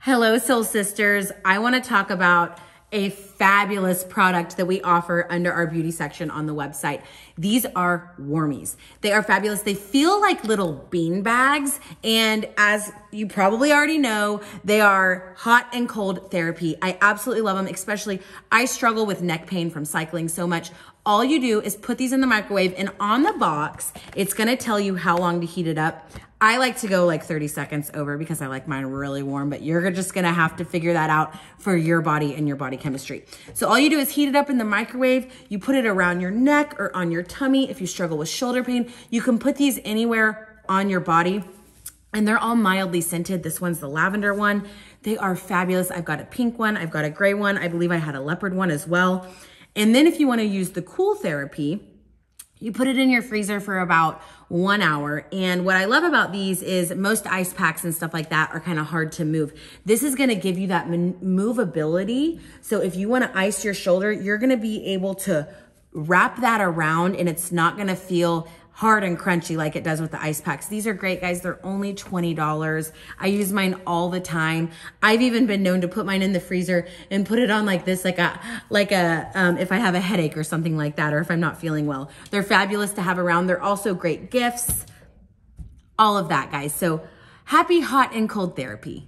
Hello, Soul Sisters. I want to talk about a fabulous product that we offer under our beauty section on the website. These are Warmies. They are fabulous. They feel like little bean bags. And as you probably already know, they are hot and cold therapy. I absolutely love them, especially I struggle with neck pain from cycling so much. All you do is put these in the microwave, and on the box, it's gonna tell you how long to heat it up. I like to go like 30 seconds over because I like mine really warm, but you're just gonna have to figure that out for your body and your body chemistry. So all you do is heat it up in the microwave. You put it around your neck or on your tummy. If you struggle with shoulder pain, you can put these anywhere on your body, and they're all mildly scented. This one's the lavender one. They are fabulous. I've got a pink one. I've got a gray one. I believe I had a leopard one as well. And then if you wanna use the cool therapy, you put it in your freezer for about 1 hour. And what I love about these is most ice packs and stuff like that are kind of hard to move. This is gonna give you that movability. So if you wanna ice your shoulder, you're gonna be able to wrap that around and it's not gonna feel hard and crunchy like it does with the ice packs. These are great, guys. They're only $20. I use mine all the time. I've even been known to put mine in the freezer and put it on like this, if I have a headache or something like that, or if I'm not feeling well. They're fabulous to have around. They're also great gifts, all of that, guys. So happy hot and cold therapy.